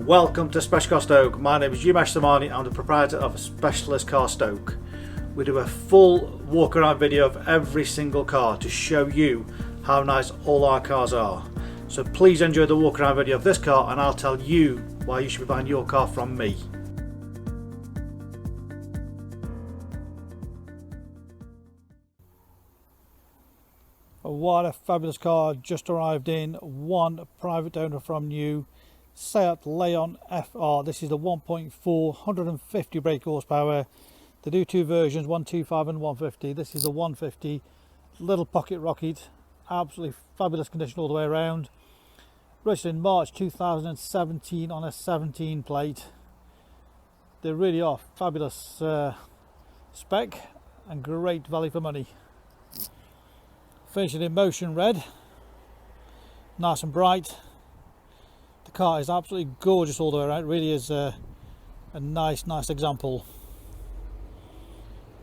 Welcome to Special Car Stoke. My name is Umesh Samani. I'm the proprietor of Specialist Car Stoke. We do a full walk around video of every single car to show you how nice all our cars are. So please enjoy the walk around video of this car and I'll tell you why you should be buying your car from me. What a fabulous car just arrived in. One private owner from new Seat Leon FR. This is the 1.4 150 brake horsepower. They do two versions, 125 and 150. This is the 150, little pocket rocket, absolutely fabulous condition all the way around. Registered in March 2017 on a 17 plate. They really are fabulous spec and great value for money. Finished in Emotion red, nice and bright. The car is absolutely gorgeous all the way around. It really is a nice example.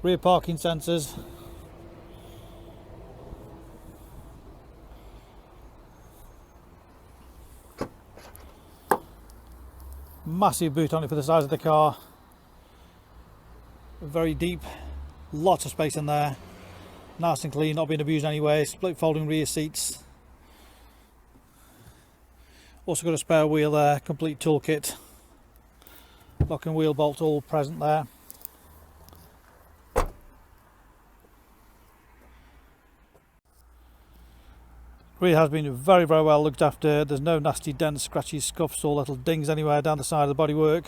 Rear parking sensors. Massive boot on it for the size of the car. Very deep, lots of space in there. Nice and clean, not being abused anyway. Split folding rear seats. Also got a spare wheel there, complete toolkit. Lock and wheel bolts all present there. Really has been very well looked after. There's no nasty dents, scratches, scuffs or little dings anywhere down the side of the bodywork.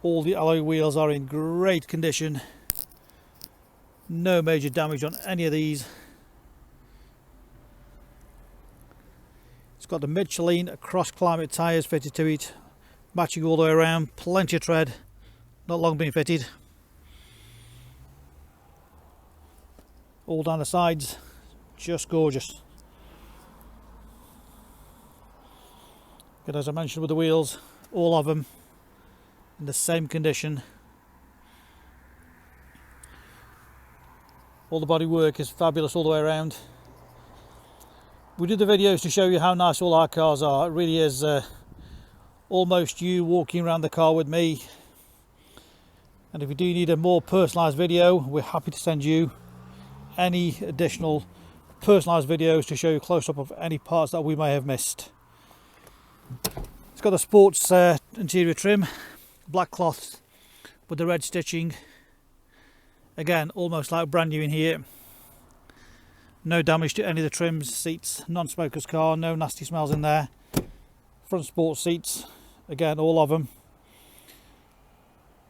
All the alloy wheels are in great condition. No major damage on any of these. It's got the Michelin cross climate tyres fitted to it, matching all the way around, plenty of tread, not long been fitted. All down the sides, just gorgeous. But as I mentioned with the wheels, all of them in the same condition. All the body work is fabulous all the way around. We do the videos to show you how nice all our cars are. It really is almost you walking around the car with me. And if you do need a more personalised video, we're happy to send you any additional personalised videos to show you close up of any parts that we may have missed. It's got the sports interior trim, black cloth with the red stitching. Again, almost like brand new in here. No damage to any of the trims, seats, non-smoker's car, no nasty smells in there. Front sports seats, again, all of them.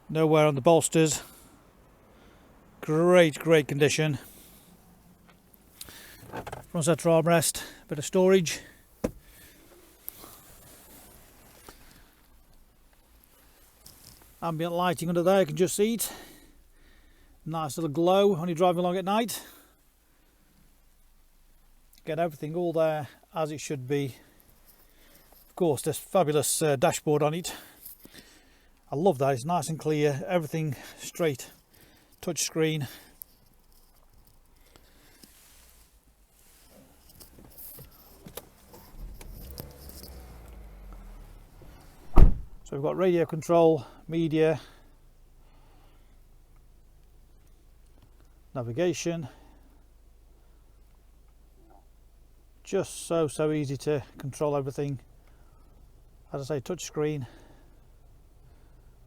No wear on the bolsters. Great condition. Front central armrest, bit of storage. Ambient lighting under there, you can just see it. Nice little glow when you're driving along at night. Get everything all there as it should be. Of course, this fabulous dashboard on it. I love that, it's nice and clear, everything straight, touch screen. So we've got radio control, media, navigation. Just so easy to control everything. As I say, touch screen,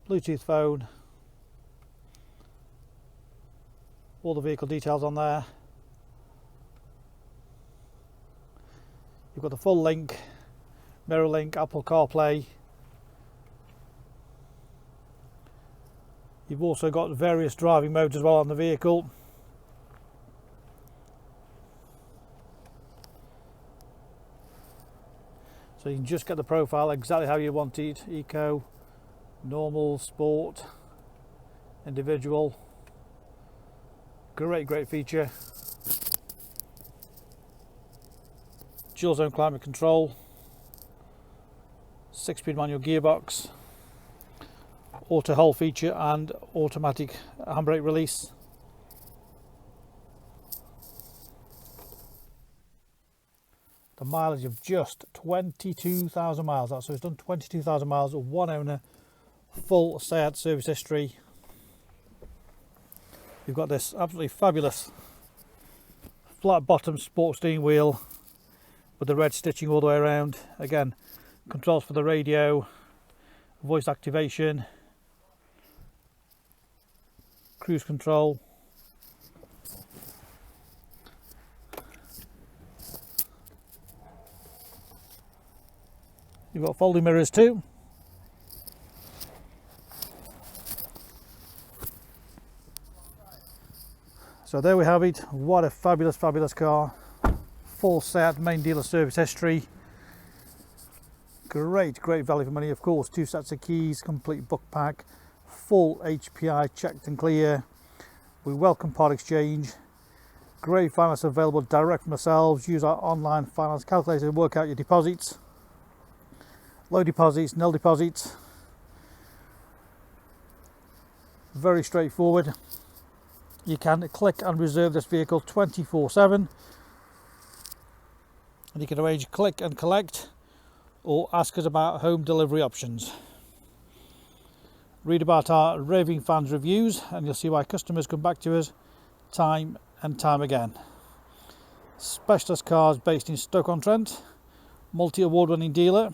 Bluetooth phone, all the vehicle details on there. You've got the full link, mirror link, Apple CarPlay. You've also got various driving modes as well on the vehicle. So you can just get the profile exactly how you want it. Eco, normal, sport, individual. Great feature. Dual zone climate control. 6-speed manual gearbox. Auto hold feature and automatic handbrake release. the mileage of just 22,000 miles. So it's done 22,000 miles, one owner, full SEAT service history. You've got this absolutely fabulous flat bottom sport steering wheel with the red stitching all the way around. Again, controls for the radio, voice activation, cruise control. You've got folding mirrors too. So there we have it. What a fabulous, fabulous car. Full set, main dealer service history. Great value for money. Of course, 2 sets of keys, complete book pack, full HPI checked and clear. We welcome part exchange. Great finance available direct from ourselves. Use our online finance calculator to work out your deposits. Low deposits, nil deposits. Very straightforward. You can click and reserve this vehicle 24/7, and you can arrange click and collect or ask us about home delivery options. Read about our raving fans reviews and you'll see why customers come back to us time and time again. Specialist cars based in Stoke-on-Trent, multi-award-winning dealer.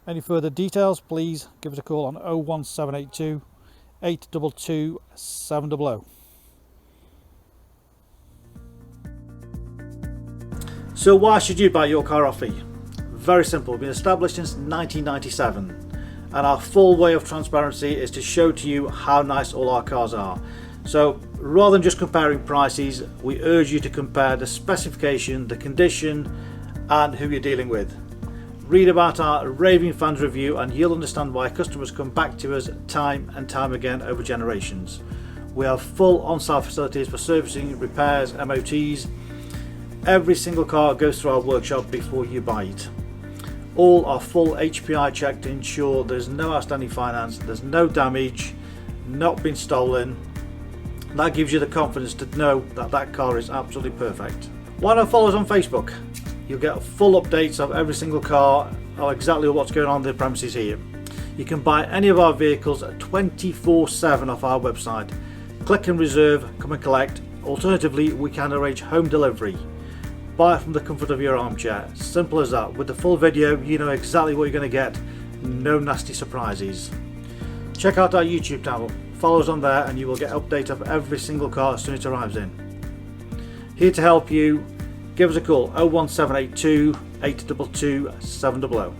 Any further details, please give us a call on 01782 822 700. So why should you buy your car off me? Very simple. We've been established since 1997, and our full way of transparency is to show to you how nice all our cars are. So rather than just comparing prices, we urge you to compare the specification, the condition, and who you're dealing with. Read about our raving fans review and you'll understand why customers come back to us time and time again over generations. We have full on-site facilities for servicing, repairs, MOTs. Every single car goes through our workshop before you buy it. All are full HPI checked to ensure there's no outstanding finance, there's no damage, not been stolen. That gives you the confidence to know that that car is absolutely perfect. Why not follow us on Facebook? You'll get full updates of every single car, or exactly what's going on in the premises here. You can buy any of our vehicles 24/7 off our website. Click and reserve, come and collect. Alternatively, we can arrange home delivery. Buy it from the comfort of your armchair. Simple as that. With the full video, you know exactly what you're going to get. No nasty surprises. Check out our YouTube channel. Follow us on there and you will get updates of every single car as soon as it arrives in. Here to help you. Give us a call 01782 822 700.